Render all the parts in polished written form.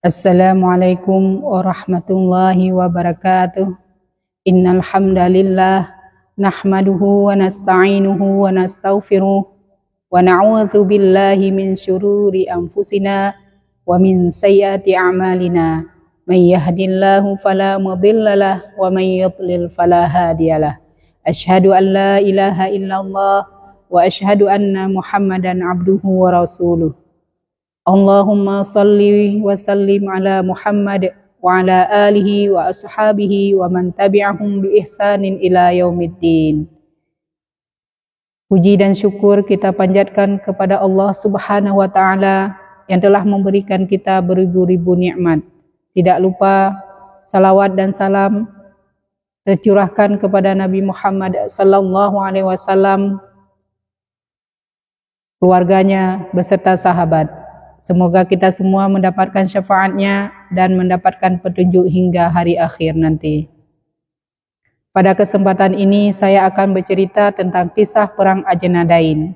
Assalamualaikum warahmatullahi wabarakatuh. Innal hamdalillah nahmaduhu wa nasta'inuhu wa nastaghfiruh wa na'udzu billahi min syururi anfusina wa min sayyiati a'malina. May yahdihillahu fala mudhillalah wa may yudlil fala hadiyalah. Asyhadu an la ilaha illallah wa asyhadu anna Muhammadan abduhu wa rasuluh. Allahumma salli wa sallim ala Muhammad wa ala alihi wa ashabihi wa man tabi'ahum bi ihsanin ila yaumiddin. Puji dan syukur kita panjatkan kepada Allah Subhanahu wa taala yang telah memberikan kita beribu-ribu nikmat. Tidak lupa salawat dan salam tercurahkan kepada Nabi Muhammad sallallahu alaihi wasallam, keluarganya beserta sahabat. Semoga kita semua mendapatkan syafaatnya dan mendapatkan petunjuk hingga hari akhir nanti. Pada kesempatan ini saya akan bercerita tentang kisah perang Ajnadain.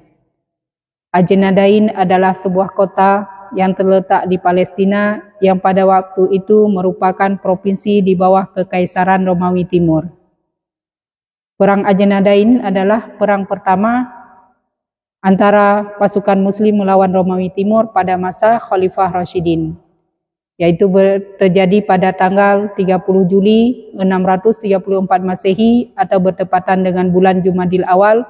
Ajnadain adalah sebuah kota yang terletak di Palestina yang pada waktu itu merupakan provinsi di bawah Kekaisaran Romawi Timur. Perang Ajnadain adalah perang pertama antara pasukan Muslim melawan Romawi Timur pada masa Khalifah Rashidin, yaitu terjadi pada tanggal 30 Juli 634 Masehi atau bertepatan dengan bulan Jumadil Awal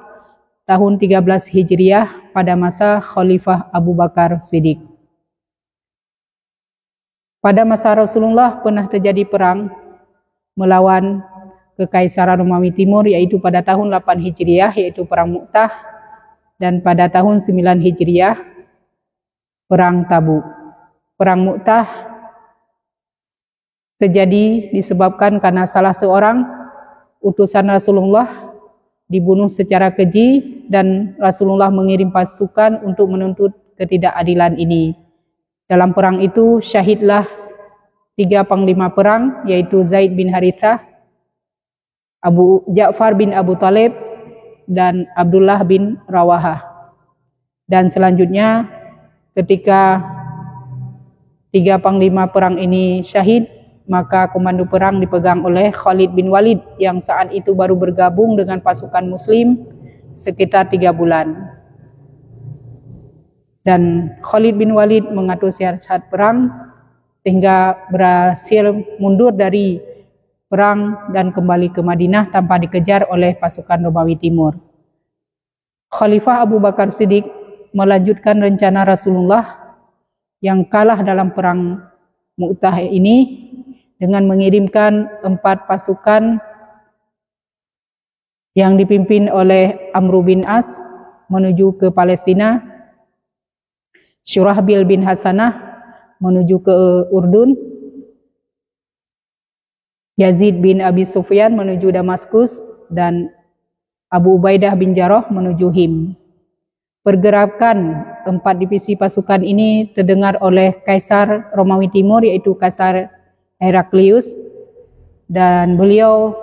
tahun 13 Hijriah pada masa Khalifah Abu Bakar Siddiq. Pada masa Rasulullah pernah terjadi perang melawan Kekaisaran Romawi Timur, yaitu pada tahun 8 Hijriah, yaitu perang Mu'tah, dan pada tahun 9 Hijriah perang Tabuk. Perang Mu'tah terjadi disebabkan karena salah seorang utusan Rasulullah dibunuh secara keji dan Rasulullah mengirim pasukan untuk menuntut ketidakadilan ini. Dalam perang itu syahidlah 3 panglima perang, yaitu Zaid bin Harithah, Abu Ja'far bin Abu Talib, dan Abdullah bin Rawahah. Dan selanjutnya ketika 3 panglima perang ini syahid, maka komando perang dipegang oleh Khalid bin Walid yang saat itu baru bergabung dengan pasukan Muslim sekitar 3 bulan. Dan Khalid bin Walid mengatur siasat perang sehingga berhasil mundur dari perang dan kembali ke Madinah tanpa dikejar oleh pasukan Romawi Timur. Khalifah Abu Bakar Siddiq melanjutkan rencana Rasulullah yang kalah dalam perang Mu'tah ini dengan mengirimkan 4 pasukan yang dipimpin oleh Amr bin As menuju ke Palestina, Syurahbil bin Hasanah menuju ke Urdun, Yazid bin Abi Sufyan menuju Damaskus, dan Abu Ubaidah bin Jarrah menuju Him. Pergerakan 4 divisi pasukan ini terdengar oleh Kaisar Romawi Timur, yaitu Kaisar Heraklius, dan beliau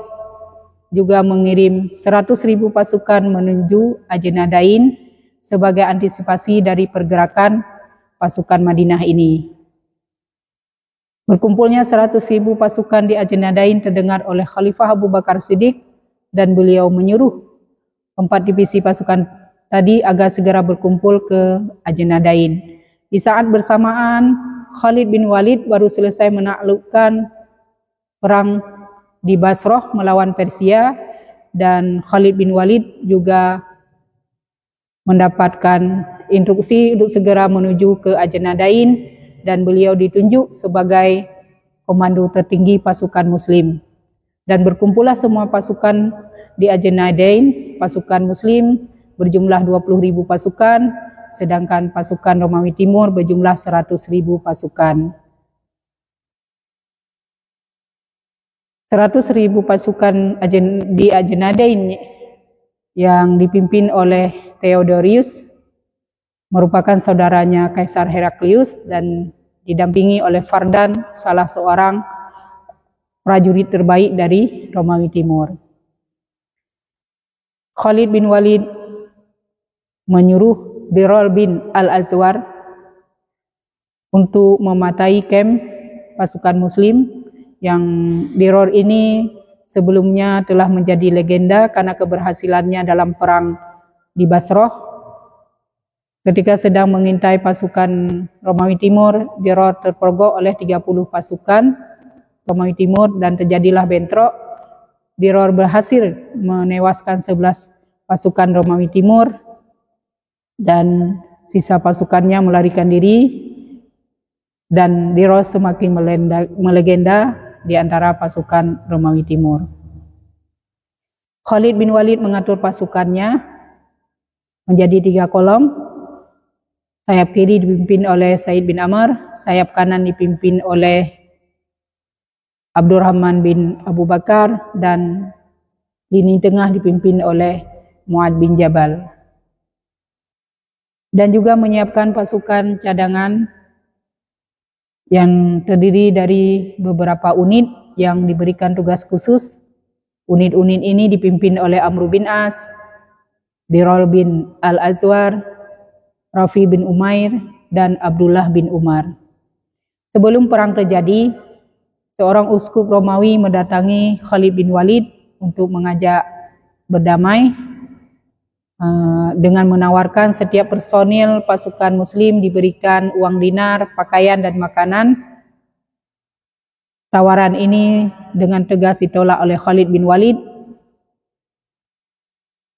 juga mengirim 100.000 pasukan menuju Ajnadain sebagai antisipasi dari pergerakan pasukan Madinah ini. Berkumpulnya 100.000 pasukan di Ajnadain terdengar oleh Khalifah Abu Bakar Siddiq dan beliau menyuruh 4 divisi pasukan tadi agar segera berkumpul ke Ajnadain. Di saat bersamaan, Khalid bin Walid baru selesai menaklukkan perang di Basrah melawan Persia, dan Khalid bin Walid juga mendapatkan instruksi untuk segera menuju ke Ajnadain, dan beliau ditunjuk sebagai komando tertinggi pasukan Muslim. Dan berkumpullah semua pasukan di Ajnadain. Pasukan Muslim berjumlah 20.000 pasukan, sedangkan pasukan Romawi Timur berjumlah 100.000 pasukan. 100.000 pasukan di Ajnadain yang dipimpin oleh Theodorius merupakan saudaranya Kaisar Heraklius dan didampingi oleh Fardan, salah seorang prajurit terbaik dari Romawi Timur. Khalid bin Walid menyuruh Birol bin Al-Azwar untuk mematai kamp pasukan muslim yang Diror ini sebelumnya telah menjadi legenda karena keberhasilannya dalam perang di Basrah. Ketika sedang mengintai pasukan Romawi Timur, Diror terpergok oleh 30 pasukan Romawi Timur dan terjadilah bentrok. Diror berhasil menewaskan 11 pasukan Romawi Timur dan sisa pasukannya melarikan diri, dan Diror semakin melegenda di antara pasukan Romawi Timur. Khalid bin Walid mengatur pasukannya menjadi 3 kolom. Sayap kiri dipimpin oleh Said bin Amr, sayap kanan dipimpin oleh Abdurrahman bin Abu Bakar, dan lini tengah dipimpin oleh Mu'ad bin Jabal. Dan juga menyiapkan pasukan cadangan yang terdiri dari beberapa unit yang diberikan tugas khusus. Unit-unit ini dipimpin oleh Amr bin As, Dirol bin Al-Azwar, Rafi bin Umair, dan Abdullah bin Umar. Sebelum perang terjadi, seorang uskup Romawi mendatangi Khalid bin Walid untuk mengajak berdamai dengan menawarkan setiap personil pasukan muslim diberikan uang dinar, pakaian, dan makanan. Tawaran ini dengan tegas ditolak oleh Khalid bin Walid,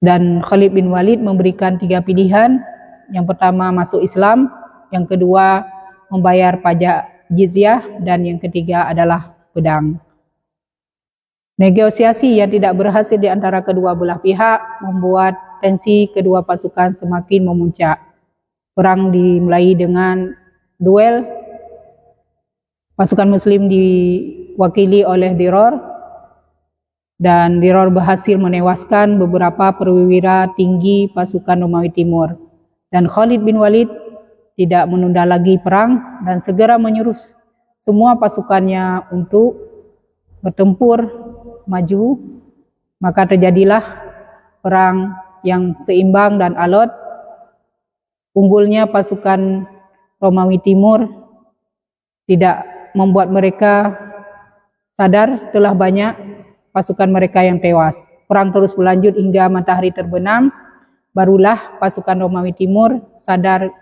dan Khalid bin Walid memberikan 3 pilihan. Yang pertama masuk Islam, yang kedua membayar pajak jizyah, dan yang ketiga adalah pedang. Negosiasi yang tidak berhasil di antara kedua belah pihak membuat tensi kedua pasukan semakin memuncak. Perang dimulai dengan duel. Pasukan muslim diwakili oleh Diror, dan Diror berhasil menewaskan beberapa perwira tinggi pasukan Romawi Timur. Dan Khalid bin Walid tidak menunda lagi perang dan segera menyuruh semua pasukannya untuk bertempur maju. Maka terjadilah perang yang seimbang dan alot. Unggulnya pasukan Romawi Timur tidak membuat mereka sadar telah banyak pasukan mereka yang tewas. Perang terus berlanjut hingga matahari terbenam. Barulah pasukan Romawi Timur sadar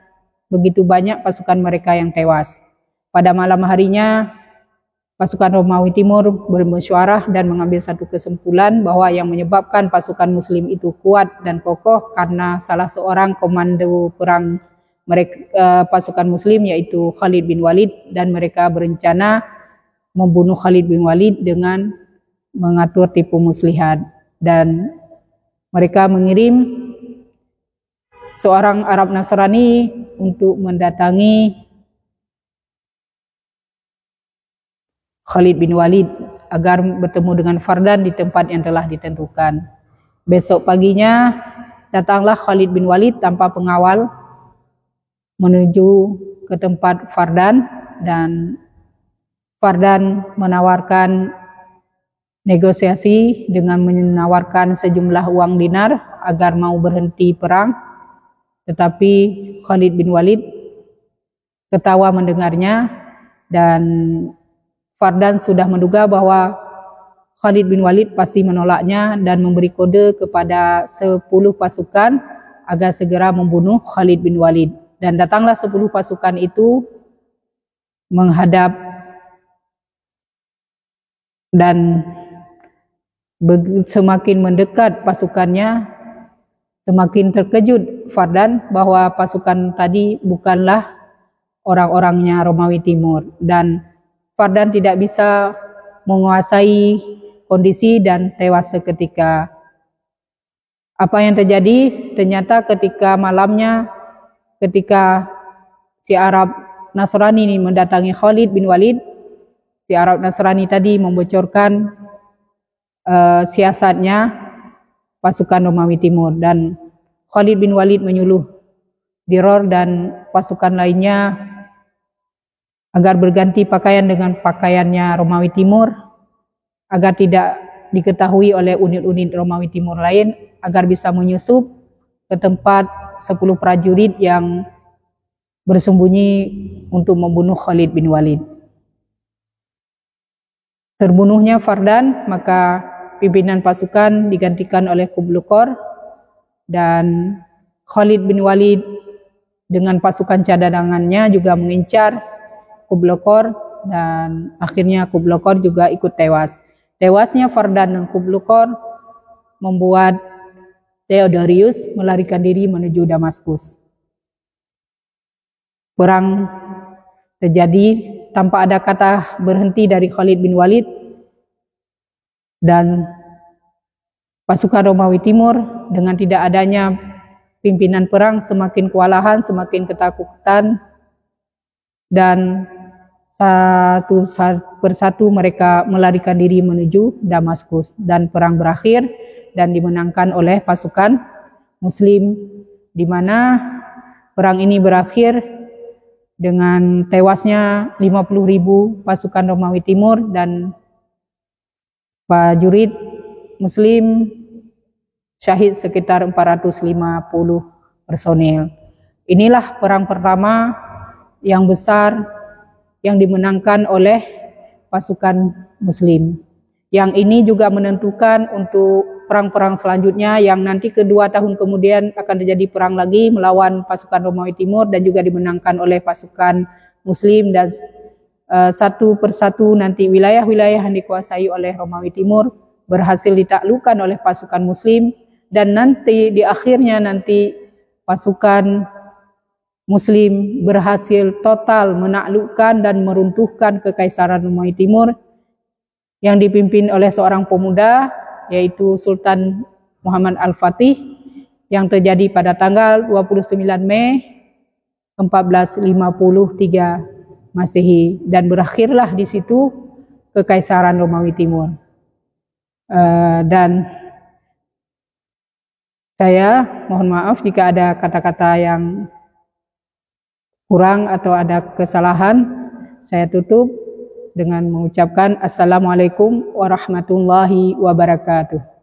begitu banyak pasukan mereka yang tewas. Pada malam harinya, pasukan Romawi Timur bermusyawarah dan mengambil satu kesimpulan bahwa yang menyebabkan pasukan muslim itu kuat dan kokoh karena salah seorang komando perang mereka, pasukan muslim, yaitu Khalid bin Walid, dan mereka berencana membunuh Khalid bin Walid dengan mengatur tipu muslihat. Dan mereka mengirim seorang Arab Nasrani untuk mendatangi Khalid bin Walid agar bertemu dengan Fardan di tempat yang telah ditentukan. Besok paginya datanglah Khalid bin Walid tanpa pengawal menuju ke tempat Fardan, dan Fardan menawarkan negosiasi dengan menawarkan sejumlah uang dinar agar mau berhenti perang. Tetapi Khalid bin Walid ketawa mendengarnya, dan Fardan sudah menduga bahwa Khalid bin Walid pasti menolaknya dan memberi kode kepada 10 pasukan agar segera membunuh Khalid bin Walid. Dan datanglah 10 pasukan itu menghadap, dan semakin mendekat pasukannya, semakin terkejut Fardan bahwa pasukan tadi bukanlah orang-orangnya Romawi Timur, dan Fardan tidak bisa menguasai kondisi dan tewas seketika. Apa yang terjadi? Ternyata ketika malamnya, ketika si Arab Nasrani ini mendatangi Khalid bin Walid, si Arab Nasrani tadi membocorkan siasatnya pasukan Romawi Timur, dan Khalid bin Walid menyuluh Diror dan pasukan lainnya agar berganti pakaian dengan pakaiannya Romawi Timur, agar tidak diketahui oleh unit-unit Romawi Timur lain, agar bisa menyusup ke tempat 10 prajurit yang bersembunyi untuk membunuh Khalid bin Walid. terbunuhnya Fardan, maka pimpinan pasukan digantikan oleh Kublukor, dan Khalid bin Walid dengan pasukan cadangannya juga mengincar Kublukor, dan akhirnya Kublukor juga ikut tewas. Tewasnya Fardan dan Kublukor membuat Theodorius melarikan diri menuju Damaskus. Perang terjadi tanpa ada kata berhenti dari Khalid bin Walid, dan pasukan Romawi Timur dengan tidak adanya pimpinan perang semakin kewalahan, semakin ketakutan, dan satu persatu mereka melarikan diri menuju Damaskus, dan perang berakhir dan dimenangkan oleh pasukan Muslim, di mana perang ini berakhir dengan tewasnya 50.000 pasukan Romawi Timur dan prajurit Muslim syahid sekitar 450 personil. Inilah perang pertama yang besar yang dimenangkan oleh pasukan Muslim. Yang ini juga menentukan untuk perang-perang selanjutnya yang nanti kedua tahun kemudian akan terjadi perang lagi melawan pasukan Romawi Timur dan juga dimenangkan oleh pasukan Muslim, dan satu persatu nanti wilayah-wilayah yang dikuasai oleh Romawi Timur berhasil ditaklukkan oleh pasukan Muslim, dan nanti di akhirnya nanti pasukan Muslim berhasil total menaklukkan dan meruntuhkan kekaisaran Romawi Timur yang dipimpin oleh seorang pemuda yaitu Sultan Muhammad Al-Fatih, yang terjadi pada tanggal 29 Mei 1453 Masehi, dan berakhirlah di situ kekaisaran Romawi Timur. Dan saya mohon maaf jika ada kata-kata yang kurang atau ada kesalahan. Saya tutup dengan mengucapkan Assalamualaikum warahmatullahi wabarakatuh.